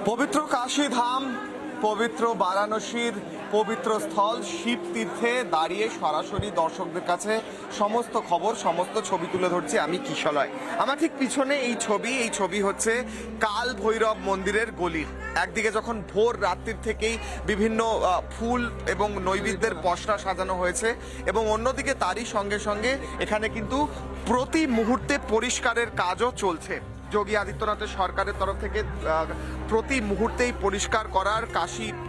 পবিত্র কাশী ধাম, পবিত্র বারাণসীর পবিত্র স্থল শিব তীর্থে দাঁড়িয়ে সরাসরি দর্শকদের কাছে সমস্ত খবর, সমস্ত ছবি তুলে ধরছি আমি কিশলয়। আমার ঠিক পিছনে এই ছবি হচ্ছে কাল ভৈরব মন্দিরের গলির। একদিকে যখন ভোর রাত্রির থেকেই বিভিন্ন ফুল এবং নৈবেদ্যের পসরা সাজানো হয়েছে, এবং অন্যদিকে তারই সঙ্গে সঙ্গে এখানে কিন্তু প্রতি মুহূর্তে পরিষ্কারের কাজও চলছে। যোগী আদিত্যনাথের সরকারের তরফ থেকে প্রতি মুহূর্তেই পরিষ্কার করার,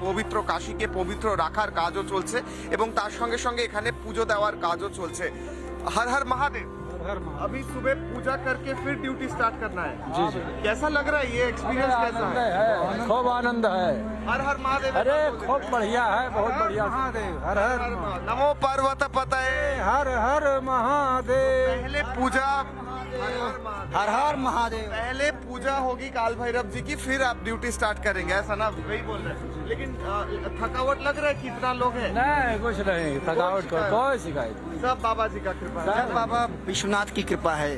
পবিত্র কাশীকে পবিত্র রাখার কাজও চলছে, এবং তার সঙ্গে সঙ্গে এখানে পুজো দেওয়ার কাজও চলছে। हर हर महादेव। अभी सुबह पूजा करके फिर ड्यूटी स्टार्ट करना है। जी जी। कैसा लग रहा है, ये एक्सपीरियंस कैसा है? खूब आनंद है। हर हर महादेव। अरे खूब बढ़िया है, बहुत बढ़िया। महादेव हर हर नमो पार्वत पतये हर हर महादेव। पहले पूजा हर हर महादेव। पहले पूजा होगी काल भैरव जी की, फिर आप ड्यूटी स्टार्ट करेंगे, ऐसा ना? वही बोल रहे हैं। लेकिन थकावट लग रहा है, कितना लोग हैं? नहीं कुछ नहीं, थकावट को कोई शिकायत। सब बाबा जी का कृपा है, सब बाबा विश्वनाथ की कृपा है।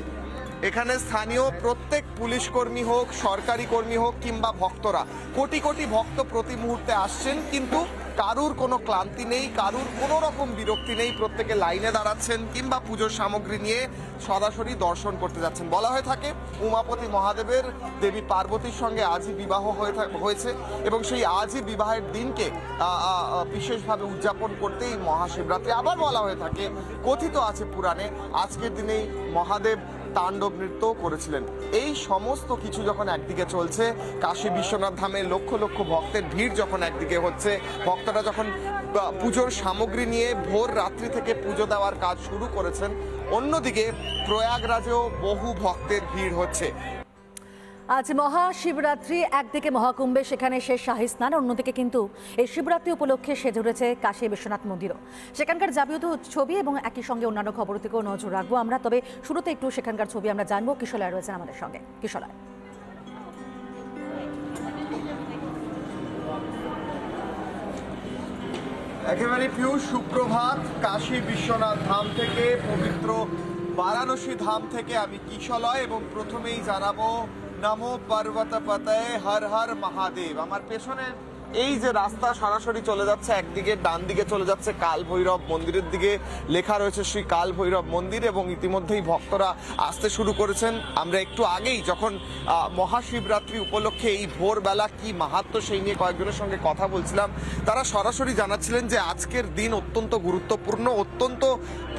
এখানে স্থানীয় প্রত্যেক পুলিশ কর্মী হোক, সরকারি কর্মী হোক কিংবা ভক্তরা, কোটি কোটি ভক্ত প্রতি মুহূর্তে আসছেন, কিন্তু কারুর কোনো ক্লান্তি নেই, কারুর কোনো রকম বিরক্তি নেই। প্রত্যেকে লাইনে দাঁড়াচ্ছেন কিংবা পুজোর সামগ্রী নিয়ে সরাসরি দর্শন করতে যাচ্ছেন। বলা হয়ে থাকে উমাপতি মহাদেবের দেবী পার্বতীর সঙ্গে আজই বিবাহ হয়েছে, এবং সেই আজই বিবাহের দিনকে বিশেষভাবে উদযাপন করতে এই মহাশিবরাত্রি। আবার বলা হয়ে থাকে, কথিত আছে পুরাণে, আজকের দিনেই মহাদেব তাণ্ডব নৃত্য করেছিলেন। এই সমস্ত কিছু যখন একদিকে চলছে, কাশী বিশ্বনাথ ধামে লক্ষ লক্ষ ভক্তের ভিড় যখন একদিকে হচ্ছে, ভক্তরা যখন পুজোর সামগ্রী নিয়ে ভোর রাত্রি থেকে পুজো দেওয়ার কাজ শুরু করেছেন, অন্যদিকে প্রয়াগরাজেও বহু ভক্তের ভিড় হচ্ছে। আজ মহাশিবরাত্রি, একদিকে মহাকুম্ভে সেখানে শেষ শাহী স্নান, অন্যদিকে কিন্তু এই শিবরাত্রি উপলক্ষে সেজে উঠেছে কাশী বিশ্বনাথ মন্দিরও। সেখানকার যাবতীয় ছবি এবং একই সঙ্গে অন্যান্য খবর থেকেও নজর রাখবো আমরা। তবে শুরুতে একটু সেখানকার ছবি আমরা জানবো। কিশলয় রয়েছেন আমাদের সঙ্গে। কিশলয়, একেবারে পিউষ সুপ্রভাত কাশী বিশ্বনাথ ধাম থেকে, পবিত্র বারাণসী ধাম থেকে আমি কিশলয়, এবং প্রথমেই জানাবো নমো পার্বত পতয়ে হর হর মহাদেব। আমার পেছনে এই যে রাস্তা সরাসরি চলে যাচ্ছে, একদিকে ডান দিকে চলে যাচ্ছে কাল ভৈরব মন্দিরের দিকে, লেখা রয়েছে শ্রী কাল ভৈরব মন্দির, এবং ইতিমধ্যেই ভক্তরা আসতে শুরু করেছেন। আমরা একটু আগেই যখন মহাশিবরাত্রি উপলক্ষে এই ভোরবেলা কি মাহাত্ম্য সেই নিয়ে কয়েকজনের সঙ্গে কথা বলছিলাম, তারা সরাসরি জানাচ্ছিলেন যে আজকের দিন অত্যন্ত গুরুত্বপূর্ণ, অত্যন্ত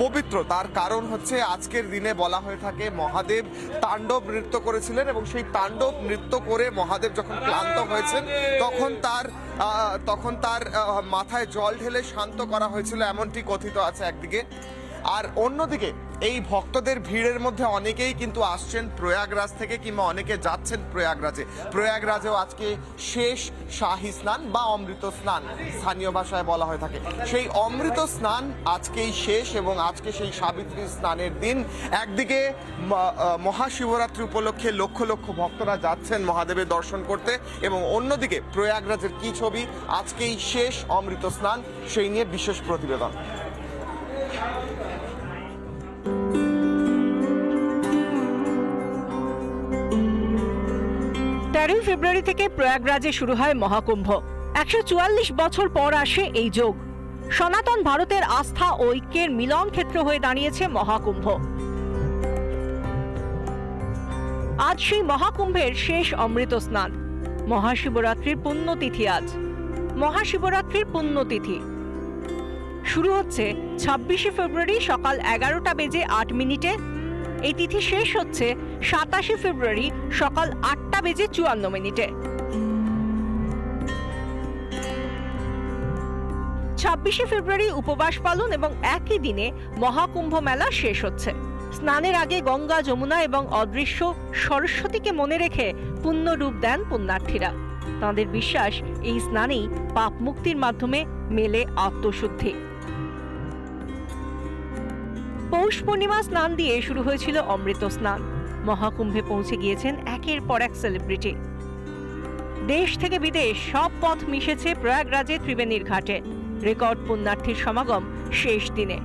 পবিত্র। তার কারণ হচ্ছে আজকের দিনে বলা হয়ে থাকে মহাদেব তাণ্ডব নৃত্য করেছিলেন, এবং সেই তাণ্ডব নৃত্য করে মহাদেব যখন ক্লান্ত হয়েছেন তখন তার মাথায় জল ঢেলে শান্ত করা হয়েছিল, এমনটি কথিত আছে একদিকে। আর অন্যদিকে এই ভক্তদের ভিড়ের মধ্যে অনেকেই কিন্তু আসছেন প্রয়াগরাজ থেকে, কিংবা অনেকে যাচ্ছেন প্রয়াগরাজেও আজকে শেষ শাহী স্নান বা অমৃত স্নান স্থানীয় ভাষায় বলা হয়ে থাকে। সেই অমৃত স্নান আজকেই শেষ, এবং আজকে সেই সাবিত্রী স্নানের দিন। একদিকে মহাশিবরাত্রি উপলক্ষে লক্ষ লক্ষ ভক্তরা যাচ্ছেন মহাদেবের দর্শন করতে, এবং অন্যদিকে প্রয়াগরাজের কি ছবি, আজকেই শেষ অমৃত স্নান, সেই নিয়ে বিশেষ প্রতিবেদন। 13 ফেব্রুয়ারি থেকে প্রয়াগরাজে শুরু হয় মহাকুম্ভ। 144 বছর পর আসে এই যোগ। সনাতন ভারতের আস্থা ও ঐক্যের মিলন ক্ষেত্র হয়ে দাঁড়িয়েছে মহাকুম্ভ। আজ সেই মহাকুম্ভের শেষ অমৃত স্নান। মহাশিবরাত্রির পুণ্যতিথি আজ। মহাশিবরাত্রির পুণ্যতিথি শুরু হচ্ছে 26 ফেব্রুয়ারি সকাল 11টা বেজে 8 মিনিটে। এই তিথি শেষ হচ্ছে 27 ফেব্রুয়ারি সকাল 8টা বেজে 54 মিনিটে। 26 ফেব্রুয়ারি উপবাস পালন এবং একই দিনে মহাকুম্ভ মেলা শেষ হচ্ছে। স্নানের আগে গঙ্গা, যমুনা এবং অদৃশ্য সরস্বতীকে মনে রেখে পুণ্য রূপ দেন পুণ্যার্থীরা। তাঁদের বিশ্বাস, এই স্নানেই পাপ মুক্তির মাধ্যমে মেলে আত্মশুদ্ধি। পৌষ পূর্ণিমা স্নান দিয়ে শুরু হয়েছিল অমৃত স্নান। মহাকুম্ভে পৌঁছে গিয়েছেন একের পর এক সেলিব্রিটি। দেশ থেকে বিদেশ সব পথ মিশেছে প্রয়াগরাজে ত্রিবেণীর ঘাটে। রেকর্ড পুণ্যার্থীর সমাগম শেষ দিনে।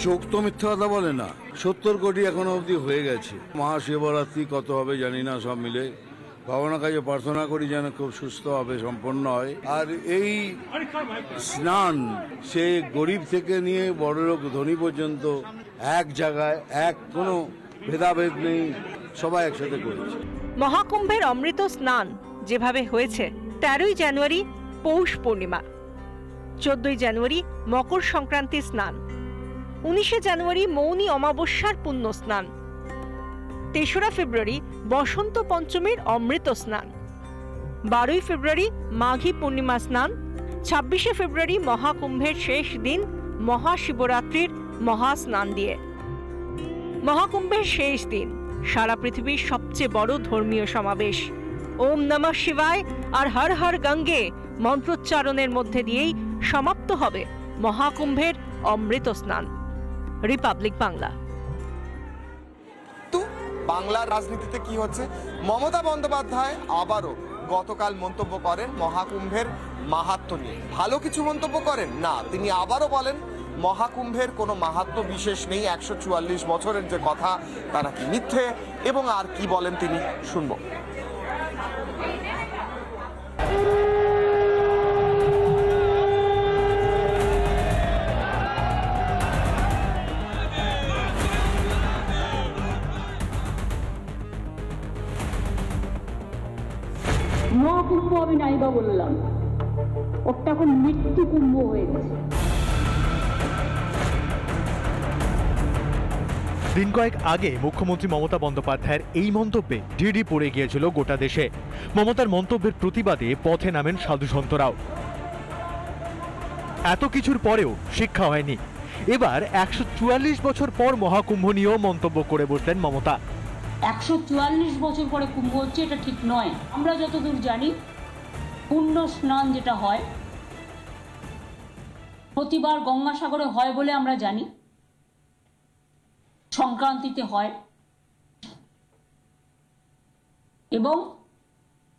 চোখ তো মিথ্যা কথা বলে না, 70 কোটি এখনো অবধি হয়ে গেছে। মহাশিবরাত্রি কত হবে জানি না, সব মিলে ভগবানের কাছে প্রার্থনা করি যেন খুব সুস্থভাবে সম্পন্ন হয়। আর এই স্নান সে গরিব থেকে নিয়ে বড় লোক ধনী পর্যন্ত এক জায়গায় কোনো ভেদাভেদ নেই, সবাই একসাথে করেছে। মহাকুম্ভের অমৃত স্নান যেভাবে হয়েছে 13ই জানুয়ারি পৌষ পূর্ণিমা, 14ই জানুয়ারি মকর সংক্রান্তি স্নান, 19শে জানুয়ারি মৌনী অমাবস্যার পুণ্য স্নান, 3রা ফেব্রুয়ারি বসন্ত পঞ্চমীর অমৃত স্নান, 12ই ফেব্রুয়ারি মাঘী পূর্ণিমা স্নান, 26শে ফেব্রুয়ারি মহাকুম্ভের শেষ দিন মহাশিবরাত্রির মহাস্নান দিয়ে। মহাকুম্ভের শেষ দিন সারা পৃথিবীর সবচেয়ে বড় ধর্মীয় সমাবেশ ওম নমঃ শিবায় আর হর হর গঙ্গে মন্ত্রোচ্চারণের মধ্যে দিয়েই সমাপ্ত হবে মহাকুম্ভের অমৃত স্নান। রিপাবলিক বাংলা। তো বাংলার রাজনীতিতে কি হচ্ছে? মমতা বন্দ্যোপাধ্যায় আবারও গতকাল মন্তব্য করেন মহাকুম্ভের মাহাত্ম্য নিয়ে। ভালো কিছু মন্তব্য করেন না, তিনি আবারও বলেন মহাকুম্ভের কোনো মাহাত্ম্য বিশেষ নেই, 144 বছরের যে কথা তা নাকি মিথ্যে। এবং আর কি বলেন তিনি, শুনবো। মহাকুম্ভ আমি নাইবা বললাম, ওটা এখন মৃত্যু কুম্ভ হয়ে গেছে। দিন কয়েক আগে মুখ্যমন্ত্রী মমতা বন্দ্যোপাধ্যায়ের এই মন্তব্যে ডিডি পড়ে গিয়েছিল গোটা দেশে। মমতার মন্তব্যের প্রতিবাদে পথে নামেন সাধুসন্তরাও। এত কিছুর পরেও শিক্ষা হয়নি। এবার 144 বছর পর মহাকুম্ভ নিয়েও মন্তব্য করে বসলেন মমতা। 144 বছর পরে কুম্ভ হচ্ছে, এটা ঠিক নয়। আমরা যতদূর জানি পুণ্য স্নান যেটা হয় প্রতিবার গঙ্গাসাগরে হয় বলে আমরা জানি, সংক্রান্তিতে হয় এবং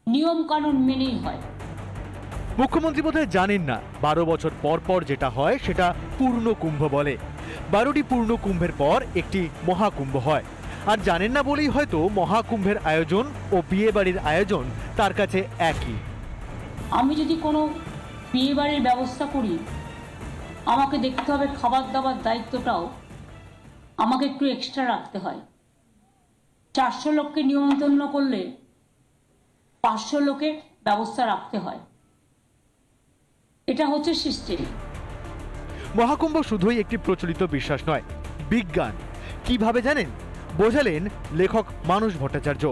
নিয়ম কানুন মেনেই হয়। মুখ্যমন্ত্রী বোধহয় জানেন না 12 বছর পর পর যেটা হয় সেটা পূর্ণ কুম্ভ বলে। 12টি পূর্ণ কুম্ভের পর একটি মহাকুম্ভ হয়। আর জানেন না বলেই হয়তো মহাকুম্ভের আয়োজন ও বিয়ে বাড়ির আয়োজন তার কাছে একই। আমি যদি কোনো বিয়ে বাড়ির ব্যবস্থা করি, আমাকে দেখতে হবে খাবার দাবার দায়িত্বটাও আমাকে একটু এক্সট্রা রাখতে হয়। 400 লোককে নিমন্ত্রণ করলে 500 লোকের ব্যবস্থা রাখতে হয়। এটা হচ্ছে সিস্টেম। মহাকুম্ভ শুধুই একটি প্রচলিত বিশ্বাস নয়, বিজ্ঞান। কিভাবে জানেন? বোঝালেন লেখক মানস ভট্টাচার্য।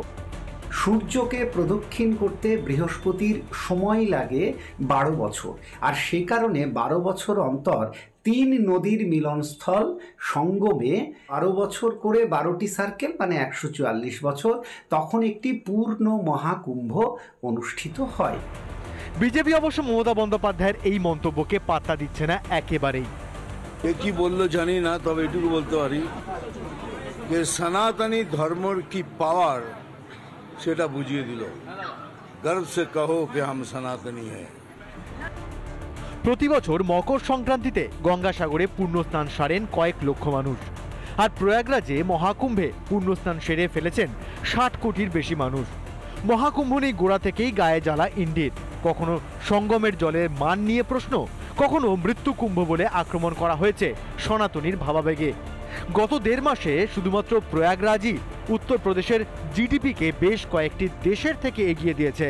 সূর্যকে প্রদক্ষিণ করতে বৃহস্পতির সময় লাগে 12 বছর, আর সে কারণে 12 বছর অন্তর 3 নদীর মিলনস্থল সঙ্গমে 12 বছর করে 12টি সার্কেল, মানে 144 বছর, তখন একটি পূর্ণ মহাকুম্ভ অনুষ্ঠিত হয়। বিজেপি অবশ্য মমতা বন্দ্যোপাধ্যায়ের এই মন্তব্যকে পাত্তা দিচ্ছে না একেবারেই। এ কি বললো জানি না, তবে এটুকু বলতে পারি যে সনাতনী ধর্মর কি পাওয়ার সেটা বুঝিয়ে দিল। গর্ব সে কহো কে হাম সনাতনী হ্যায়। প্রতি বছর মকর সংক্রান্তিতে গঙ্গাসাগরে পুণ্যস্নান সারেন কয়েক লক্ষ মানুষ। আর প্রয়াগরাজে মহাকুম্ভে পুণ্যস্নান সেরে ফেলেছেন 60 কোটির বেশি মানুষ। মহাকুম্ভ নিয়ে গোড়া থেকেই গায়ে জ্বালা ইন্ডির। কখনো সঙ্গমের জলের মান নিয়ে প্রশ্ন, কখনো মৃত্যু কুম্ভ বলে আক্রমণ করা হয়েছে সনাতনীর ভাবাবেগে। গত 1.5 মাসে শুধুমাত্র প্রয়াগরাজই উত্তরপ্রদেশের জিডিপিকে বেশ কয়েকটি দেশের থেকে এগিয়ে দিয়েছে।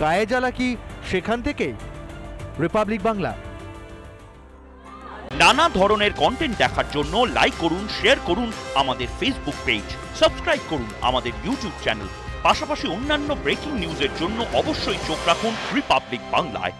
গায়ে জ্বালা কি সেখান থেকেই? রিপাবলিক বাংলা। নানা ধরনের কন্টেন্ট দেখার জন্য লাইক করুন, শেয়ার করুন আমাদের ফেসবুক পেজ, সাবস্ক্রাইব করুন আমাদের ইউটিউব চ্যানেল। পাশাপাশি অন্যান্য ব্রেকিং নিউজের জন্য অবশ্যই চোখ রাখুন রিপাবলিক বাংলায়।